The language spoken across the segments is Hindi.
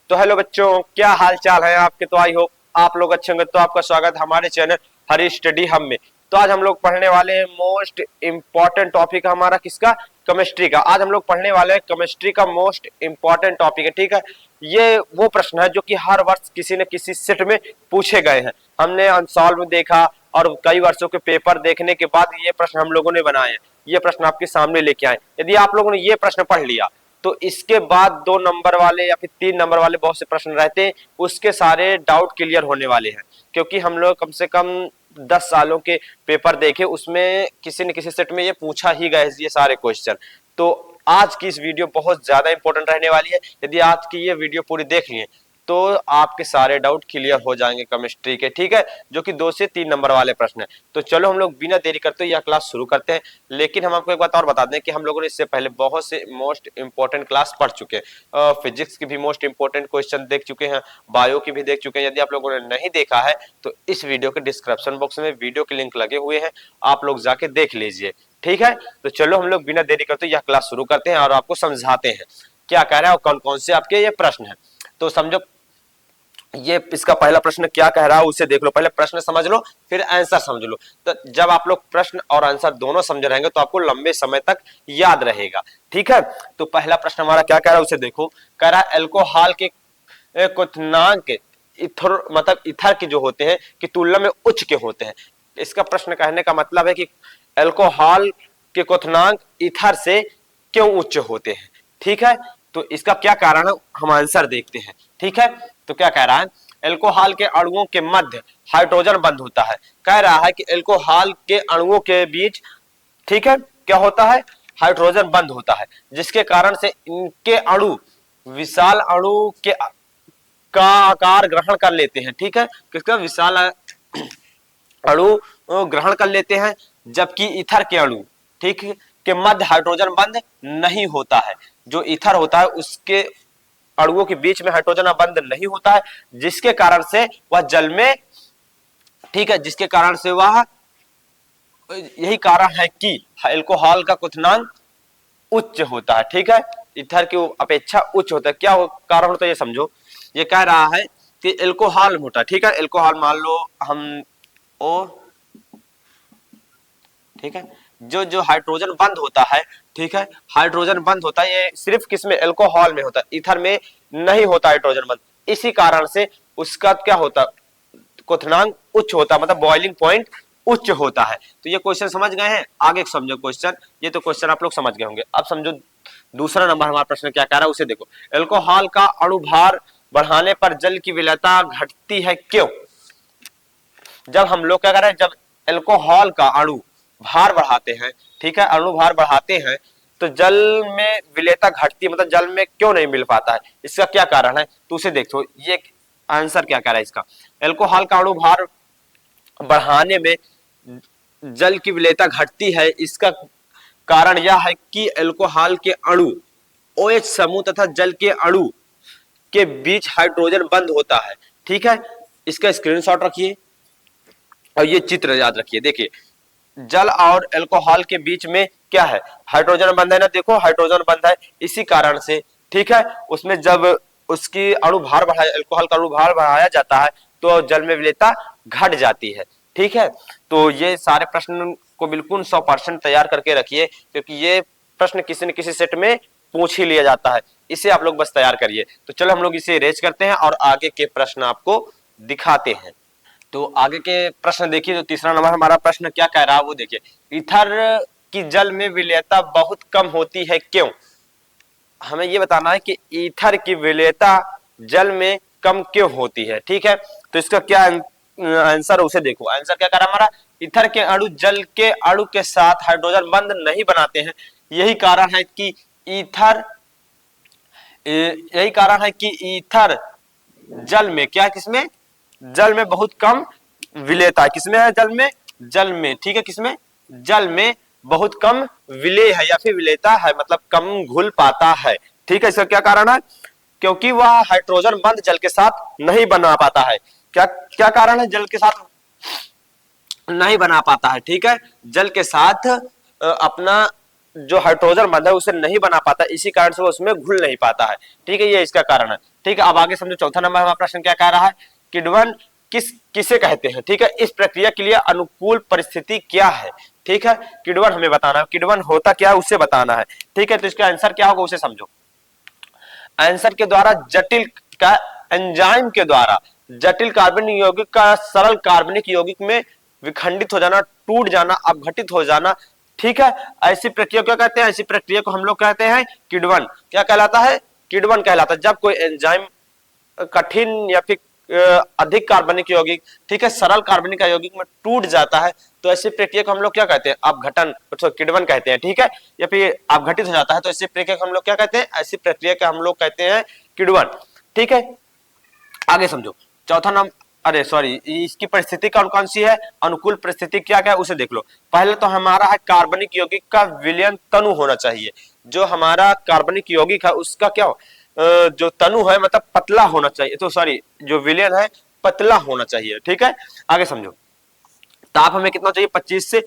तो हेलो बच्चों, क्या हाल चाल है आपके। तो आई होप आप लोग अच्छे होंगे। तो आपका स्वागत हमारे चैनल हरी स्टडी हम में। तो आज हम लोग पढ़ने वाले हैं मोस्ट इंपॉर्टेंट टॉपिक हमारा किसका, केमिस्ट्री का। आज हम लोग पढ़ने वाले हैं केमिस्ट्री का मोस्ट इंपॉर्टेंट टॉपिक है, ठीक है। ये वो प्रश्न है जो कि हर वर्ष किसी न किसी सेट में पूछे गए हैं। हमने अनसॉल्व देखा और कई वर्षों के पेपर देखने के बाद ये प्रश्न हम लोगों ने बनाए हैं। ये प्रश्न आपके सामने लेके आए। यदि आप लोगों ने ये प्रश्न पढ़ लिया तो इसके बाद 2 नंबर वाले या फिर 3 नंबर वाले बहुत से प्रश्न रहते हैं, उसके सारे डाउट क्लियर होने वाले हैं। क्योंकि हम लोग कम से कम 10 सालों के पेपर देखे, उसमें किसी न किसी सेट में ये पूछा ही गया ये सारे क्वेश्चन। तो आज की इस वीडियो बहुत ज्यादा इंपॉर्टेंट रहने वाली है। यदि आज की ये वीडियो पूरी देख लिए तो आपके सारे डाउट क्लियर हो जाएंगे केमिस्ट्री के, ठीक है, जो कि 2 से 3 नंबर वाले प्रश्न है। तो चलो हम लोग बिना देरी करते यह क्लास शुरू करते हैं। लेकिन हम आपको एक बात और बता दें कि हम लोगों ने इससे पहले बहुत से मोस्ट इंपॉर्टेंट क्लास पढ़ चुके हैं। फिजिक्स की भी मोस्ट इंपॉर्टेंट क्वेश्चन देख चुके हैं, बायो की भी देख चुके हैं। यदि आप लोगों ने नहीं देखा है तो इस वीडियो के डिस्क्रिप्शन बॉक्स में वीडियो के लिंक लगे हुए हैं, आप लोग जाके देख लीजिए, ठीक है। तो चलो हम लोग बिना देरी करते यह क्लास शुरू करते हैं और आपको समझाते हैं क्या कह रहा है और कौन कौन से आपके ये प्रश्न है। तो समझो ये इसका पहला प्रश्न क्या कह रहा है उसे देख लो। पहले प्रश्न समझ लो फिर आंसर समझ लो। तो जब आप लोग प्रश्न और आंसर दोनों समझ रहेंगे तो आपको लंबे समय तक याद रहेगा, ठीक है। तो पहला प्रश्न हमारा क्या कह रहा है उसे देखो। कह रहा है एल्कोहल के क्वथनांक इथर मतलब इथर के जो होते हैं कि तुलना में उच्च के होते हैं। इसका प्रश्न कहने का मतलब है कि एल्कोहल के क्वथनांक इथर से क्यों उच्च होते हैं, ठीक है। तो इसका क्या कारण है हम आंसर देखते हैं, ठीक है। तो क्या कह रहा है, एल्कोहल के अणुओं के मध्य हाइड्रोजन बंद होता है। कह रहा है कि एल्कोहल के अणुओं के बीच, ठीक है, क्या होता है, हाइड्रोजन बंद होता है, जिसके कारण से इनके अणु विशाल अणु के का आकार ग्रहण कर लेते हैं, ठीक है। किसका, विशाल अणु ग्रहण कर लेते हैं, जबकि ईथर के अणु, ठीक है, के मध्य हाइड्रोजन बंद नहीं होता है। जो ईथर होता है उसके अणुओं के बीच में हाइड्रोजन बंद नहीं होता है, जिसके कारण से वह जल में, ठीक है, जिसके कारण से वह, यही कारण है कि एल्कोहल का क्वथनांक उच्च होता है, ठीक है, ईथर की अपेक्षा उच्च होता है। क्या कारण होता है ये समझो। ये कह रहा है कि एल्कोहल मोटा, ठीक है, एल्कोहल मान लो हम ओ, ठीक है, जो हाइड्रोजन बंद होता है, ठीक है, हाइड्रोजन बंद होता है, ये सिर्फ किसमें, एल्कोहल में होता है, ईथर में नहीं होता हाइड्रोजन बंद। इसी कारण से उसका क्या होता, क्वथनांक उच्च होता, मतलब बॉइलिंग पॉइंट उच्च होता है। तो ये क्वेश्चन समझ गए हैं, आगे समझो क्वेश्चन। ये तो क्वेश्चन आप लोग समझ गए होंगे। अब समझो दूसरा नंबर हमारा प्रश्न क्या कह रहा है उसे देखो। एल्कोहल का अणुभार बढ़ाने पर जल की विलेयता घटती है, क्यों। जब हम लोग क्या कर रहे हैं, जब एल्कोहल का अणु भार बढ़ाते हैं, ठीक है, अणु भार बढ़ाते हैं, तो जल में विलेयता घटती है, मतलब जल में क्यों नहीं मिल पाता है, इसका क्या कारण है। तो उसे देखो, ये आंसर क्या कह रहा है इसका। एल्कोहल का अणु भार बढ़ाने में जल की विलेयता घटती है, इसका कारण यह है कि एल्कोहल के अणु OH समूह तथा जल के अणु के बीच हाइड्रोजन बंद होता है, ठीक है। इसका स्क्रीनशॉट रखिए और ये चित्र याद रखिए। देखिए जल और एल्कोहल के बीच में क्या है, हाइड्रोजन बंध है ना, देखो हाइड्रोजन बंध है। इसी कारण से, ठीक है, उसमें जब उसकी अणु भार बढ़ाया, एल्कोहल का अणु भार बढ़ाया जाता है तो जल में विलेयता घट जाती है, ठीक है। तो ये सारे प्रश्न को बिल्कुल 100% तैयार करके रखिए, क्योंकि ये प्रश्न किसी न किसी सेट में पूछ ही लिया जाता है। इसे आप लोग बस तैयार करिए। तो चलो हम लोग इसे रेज करते हैं और आगे के प्रश्न आपको दिखाते हैं। तो आगे के प्रश्न देखिए। तो तीसरा नंबर हमारा प्रश्न क्या कह रहा है वो देखिए। ईथर की जल में विलेयता बहुत कम होती है, क्यों। हमें ये बताना है कि ईथर की विलेयता जल में कम क्यों होती है, ठीक है। तो इसका क्या आंसर उसे देखो। आंसर क्या कह रहा है हमारा, ईथर के अणु जल के अणु के साथ हाइड्रोजन बंद नहीं बनाते हैं। यही कारण है कि ईथर जल में क्या, किसमें, जल में बहुत कम विलेयता है। किसमें है, जल में, ठीक है, किसमें, जल में बहुत कम विलेय है या फिर विलेयता है, मतलब कम घुल पाता है, ठीक है। इसका क्या कारण है, क्योंकि वह हाइड्रोजन बंद जल के साथ नहीं बना पाता है। क्या क्या कारण है, जल के साथ नहीं बना पाता है, ठीक है, जल के साथ अपना जो हाइड्रोजन बंध है उसे नहीं बना पाता, इसी कारण से वो उसमें घुल नहीं पाता है, ठीक है, ये इसका कारण है। ठीक है, अब आगे समझो चौथा नंबर हमारा प्रश्न क्या कह रहा है, किण्वन किसे कहते हैं। ठीक है, इस प्रक्रिया के लिए अनुकूल परिस्थिति क्या है। ठीक है, किण्वन हमें बताना है, किण्वन होता क्या है उसे बताना है। ठीक है, तो इसका आंसर क्या होगा उसे समझो। आंसर के द्वारा जटिल का एंजाइम के द्वारा जटिल कार्बनिक यौगिक का सरल कार्बनिक यौगिक में विखंडित हो जाना, टूट जाना, अपघटित हो जाना। ठीक है, ऐसी प्रक्रिया क्या कहते हैं, ऐसी प्रक्रिया को हम लोग कहते हैं किण्वन। क्या कहलाता है, किण्वन कहलाता है। जब कोई एंजाइम कठिन या फिर अधिक कार्बनिक यौगिक, ठीक है, सरल कार्बनिक यौगिक में टूट जाता है, तो ऐसी प्रक्रिया को हम लोग क्या कहते हैं, अपघटन, तो किण्वन कहते हैं। ठीक है, या फिर अपघटित हो जाता है तो ऐसी प्रक्रिया को हम लोग क्या कहते हैं, ऐसी प्रक्रिया को हम लोग कहते हैं किण्वन। ठीक है, आगे समझो चौथा नंबर, अरे सॉरी, इसकी परिस्थिति कौन कौन सी है, अनुकूल परिस्थिति क्या क्या है उसे देख लो। पहले तो हमारा है कार्बनिक यौगिक का विलयन तनु होना चाहिए। जो हमारा कार्बनिक यौगिक है उसका क्या जो तनु है मतलब पतला होना चाहिए, तो सॉरी जो विलयन है पतला होना चाहिए। ठीक है, आगे समझो, ताप हमें कितना चाहिए, 25 से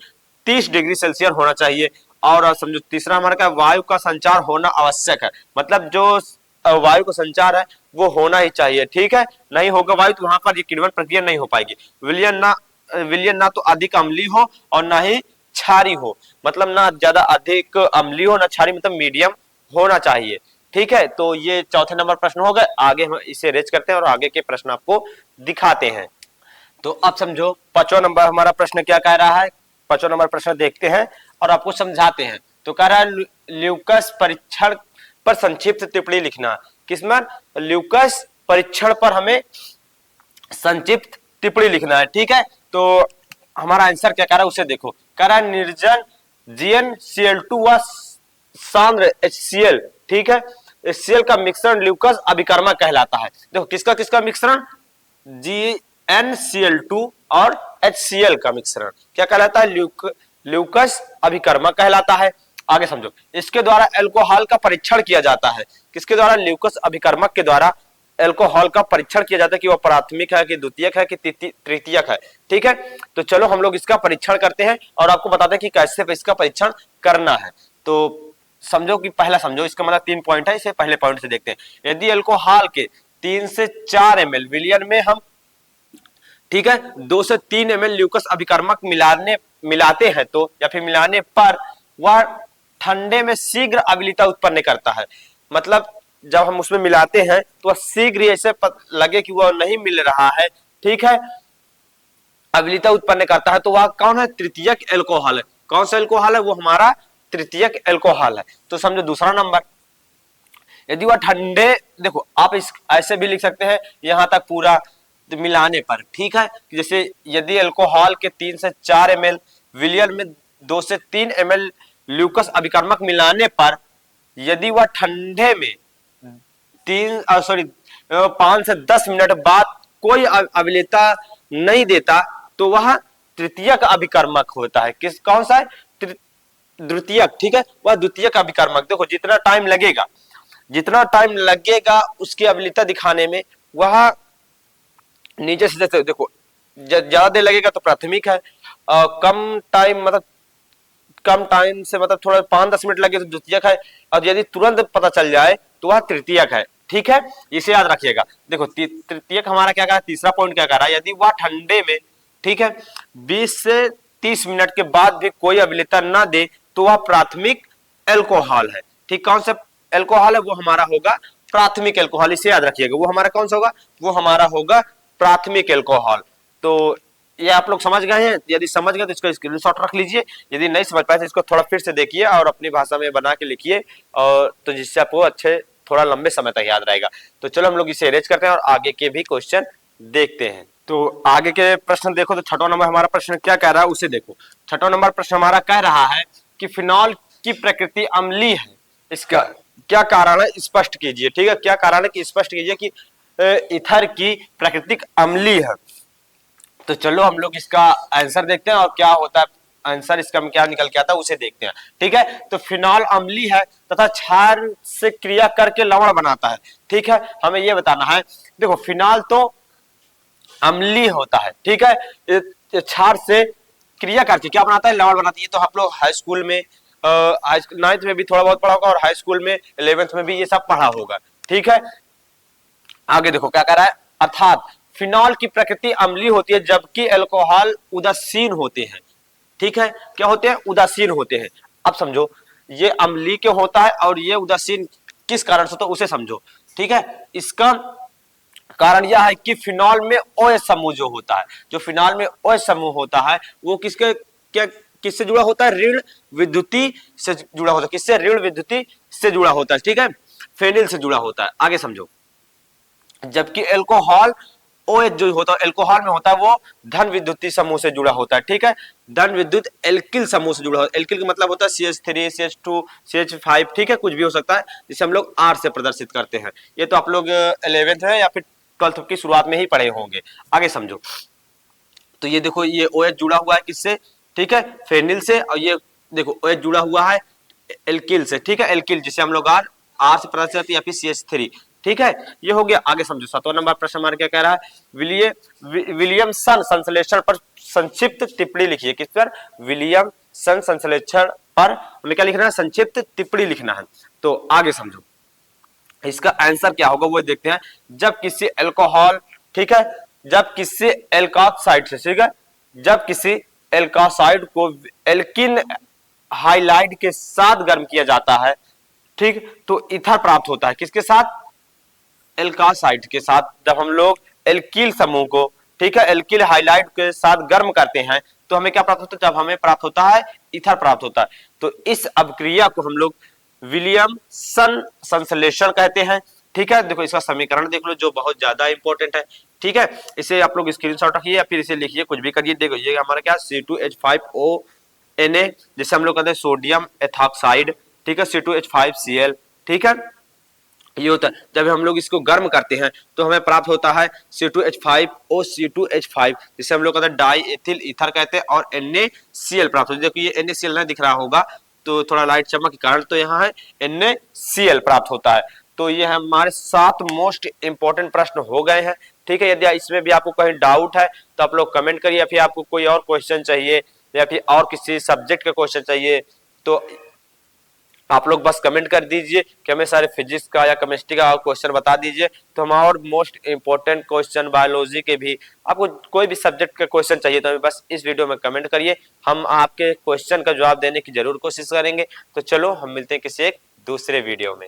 30 डिग्री सेल्सियस होना चाहिए। और समझो तीसरा हमारा क्या, वायु का संचार होना आवश्यक है, मतलब जो वायु का संचार है वो होना ही चाहिए। ठीक है, नहीं होगा वायु तो वहां पर ये किण्वन प्रक्रिया नहीं हो पाएगी। विलयन ना तो अधिक अम्लीय हो और ना ही क्षारी हो, मतलब ना ज्यादा अधिक अम्लीय हो ना क्षारी, मतलब मीडियम होना चाहिए। ठीक है, तो ये चौथे नंबर प्रश्न हो गए। आगे हम इसे रेज करते हैं और आगे के प्रश्न आपको दिखाते हैं। तो अब समझो पांचवा नंबर हमारा प्रश्न क्या कह रहा है, पांचवा नंबर प्रश्न देखते हैं और आपको समझाते हैं। तो कह रहा है ल्यूकस परीक्षण पर संक्षिप्त टिप्पणी लिखना। किसमें, ल्यूकस परीक्षण पर हमें संक्षिप्त टिप्पणी लिखना है। ठीक है, तो हमारा आंसर क्या कह रहा है उसे देखो। कह रहा है निर्जन GnCl2 व सांद्र HCl, ठीक है, HCl का मिश्रण ल्यूकस अभिकर्मक कहलाता है। देखो किसका किसका मिश्रण, GnCl2 और HCl का मिश्रण क्या कहलाता है, ल्यूकस अभिकर्मक कहलाता है। आगे समझो, इसके द्वारा अल्कोहल का परीक्षण किया जाता है। किसके द्वारा, ल्यूकस अभिकर्मक के द्वारा अल्कोहल का परीक्षण किया जाता है कि वह प्राथमिक है कि द्वितीयक है कि तृतीयक है। ठीक है, तो चलो हम लोग इसका परीक्षण करते हैं और आपको बताते हैं कि कैसे इसका परीक्षण करना है। तो समझो कि पहला समझो, इसका मतलब 3 पॉइंट है, इसे पहले पॉइंट से देखते हैं। यदि अल्कोहल के 3 से 4 ml विलयन में हम, ठीक है, 2 से 3 ml ल्यूकस अभिकर्मक मिलाते हैं तो या फिर मिलाने पर वह ठंडे में शीघ्र अम्लता उत्पन्न करता है। मतलब जब हम उसमें मिलाते हैं तो वह शीघ्र ऐसे लगे कि वह नहीं मिल रहा है, ठीक है, अम्लता उत्पन्न करता है, तो वह कौन है, तृतीयक एल्कोहल है। कौन सा एल्कोहल है, वो हमारा तृतीयक एल्कोहल है। तो समझो दूसरा नंबर, यदि वह ठंडे, देखो आप इस ऐसे भी लिख सकते हैं यहां तक पूरा मिलाने पर, ठीक है, जैसे यदि अल्कोहल के 3 से 4 ml विलयन में 2 से 3 ml ल्यूकस अभिकर्मक मिलाने पर यदि वह ठंडे में 5 से 10 मिनट बाद कोई अम्लता नहीं देता तो वह तृतीयक अभिकर्मक होता है। किस कौन सा है, द्वितीयक, ठीक है, वह द्वितीयक अभिकर्मक। देखो जितना टाइम लगेगा उसकी अम्लता दिखाने में, वह नीचे से जैसे देखो ज्यादा देर लगेगा तो प्राथमिक है, कम टाइम से मतलब थोड़ा 5-10 मिनट लगे तो द्वितीयक है, और यदि तुरंत पता चल जाए तो वह तृतीयक है। ठीक है, इसे याद रखिएगा। देखो तृतीयक हमारा क्या कहा, तीसरा पॉइंट क्या कह रहा है, यदि वह ठंडे में, ठीक है, 20 से 30 मिनट के बाद भी कोई अम्लता ना दे तो वह प्राथमिक एल्कोहल है। ठीक, कौन सा एल्कोहल है, वो हमारा होगा प्राथमिक एल्कोहल। इसे याद रखिएगा, वो हमारा कौन सा होगा, वो हमारा होगा प्राथमिक एल्कोहल। तो ये आप लोग समझ गए हैं, यदि समझ गए तो इसको स्क्रीनशॉट रख लीजिए, यदि नहीं समझ पाए तो इसको थोड़ा फिर से देखिए और अपनी भाषा में बना के लिखिए, और तो जिससे आपको अच्छे थोड़ा लंबे समय तक याद रहेगा। तो चलो हम लोग इसे अरेंज करते हैं और आगे के भी क्वेश्चन देखते हैं। तो आगे के प्रश्न देखो, तो छठवां नंबर हमारा प्रश्न क्या कह रहा है उसे देखो। छठवां नंबर प्रश्न हमारा कह रहा है कि फिनॉल की प्रकृति अम्लीय है, इसका क्या कारण है स्पष्ट कीजिए। ठीक है, क्या कारण है कि स्पष्ट कीजिए कि ईथर की प्राकृतिक अम्लीय है। तो चलो हम लोग इसका आंसर देखते हैं और क्या होता है, आंसर इसका क्या निकल के आता है उसे देखते हैं। ठीक है, तो फिनॉल अम्लीय है तथा क्षार से क्रिया करके लवण बनाता है। ठीक है, हमें यह बताना है। देखो फिनॉल तो अम्लीय होता है, ठीक है, क्षार से क्रिया करके क्या बनाता है, लवण बनाती है। तो आप लोग हाई स्कूल में 9th में भी थोड़ा बहुत पढ़ा होगा और हाई स्कूल में 11th में भी ये सब पढ़ा होगा। ठीक है, आगे देखो क्या कह रहा है, अर्थात फिनॉल की प्रकृति अम्लीय होती है जबकि अल्कोहल उदासीन होते हैं। ठीक है, क्या होते हैं, उदासीन होते हैं। अब समझो ये अम्लीय क्यों होता है और ये उदासीन किस कारण से, तो उसे समझो। ठीक है, इसका कारण यह है कि फिनॉल में OH समूह जो होता है, जो फिनॉल में OH समूह होता है वो किससे जुड़ा होता है, ऋण विद्युती से जुड़ा होता है। किससे, ऋण विद्युती से जुड़ा होता है। ठीक है, फेनिल से जुड़ा होता है। आगे समझो, जबकि एल्कोहल OH जो होता है एल्कोहल में होता है वो धन विद्युतीय समूह से जुड़ा होता है। ठीक है, धन विद्युत एल्किल समूह से जुड़ा होता है। एल्किल का मतलब होता है CH3 CH2 CH5। ठीक है, कुछ भी हो सकता है जिसे हम लोग R से प्रदर्शित करते हैं। ये तो आप लोग 11th है या फिर 12th की शुरुआत में ही पढ़े होंगे। आगे समझो, तो ये देखो ये OH जुड़ा हुआ है किससे, ठीक है, फेनिल से, और ये देखो OH जुड़ा हुआ है एल्किल से। ठीक है, एल्किल जिसे हम लोग R से प्रदर्शित करते हैं या फिर CH3। ठीक है, ये हो गया। आगे समझो 7वां नंबर प्रश्न हमारा क्या कह रहा है, विलियमसन संश्लेषण पर संक्षिप्त टिप्पणी लिखिए। किस पर, विलियमसन संश्लेषण पर हमें क्या लिखना है, संक्षिप्त टिप्पणी लिखना है। तो आगे समझो इसका आंसर क्या होगा वो देखते हैं। जब किसी एल्कोहल, ठीक है, जब किसी एल्कासाइड से, ठीक है, जब किसी एल्कासाइड को एल्किन हाइलाइड के साथ गर्म किया जाता है, ठीक, तो ईथर प्राप्त होता है। किसके साथ, एल्कासाइड के साथ। जब हम लोग एल्किल समूह को, ठीक है, एल्किल हाइलाइड के साथ गर्म करते हैं तो हमें क्या प्राप्त होता है, जब हमें प्राप्त होता है ईथर प्राप्त होता है। तो इस अभिक्रिया को हम लोग विलियमसन संश्लेषण कहते हैं। ठीक है, देखो इसका समीकरण देख लो जो बहुत ज्यादा इंपॉर्टेंट है। ठीक है, इसे आप लोग स्क्रीनशॉट रखिए या फिर इसे लिखिए, कुछ भी करिए। देखो ये हमारा क्या, C2H5ONa, जिसे हम लोग कहते हैं सोडियम एथॉक्साइड। ठीक है, C2H5Cl। ठीक है, ये होता है। जब हम लोग इसको गर्म करते हैं तो हमें प्राप्त होता है C2H5O जिसे हम लोग कहते हैं डाई एथिल ईथर कहते हैं, और NaCl प्राप्त होता है। देखो ये NaCl ना दिख रहा होगा तो थोड़ा लाइट चमक के कारण, तो यहाँ है NaCl प्राप्त होता है। तो ये हमारे 7 मोस्ट इंपॉर्टेंट प्रश्न हो गए हैं। ठीक है, यदि इसमें भी आपको कहीं डाउट है तो आप लोग कमेंट करिए, या फिर आपको कोई और क्वेश्चन चाहिए या फिर और किसी सब्जेक्ट का क्वेश्चन चाहिए तो आप लोग बस कमेंट कर दीजिए कि हमें सारे फिजिक्स का या केमिस्ट्री का क्वेश्चन बता दीजिए, तो हम और मोस्ट इंपॉर्टेंट क्वेश्चन बायोलॉजी के भी, आपको कोई भी सब्जेक्ट का क्वेश्चन चाहिए तो हमें बस इस वीडियो में कमेंट करिए, हम आपके क्वेश्चन का जवाब देने की जरूर कोशिश करेंगे। तो चलो हम मिलते हैं किसी एक दूसरे वीडियो में।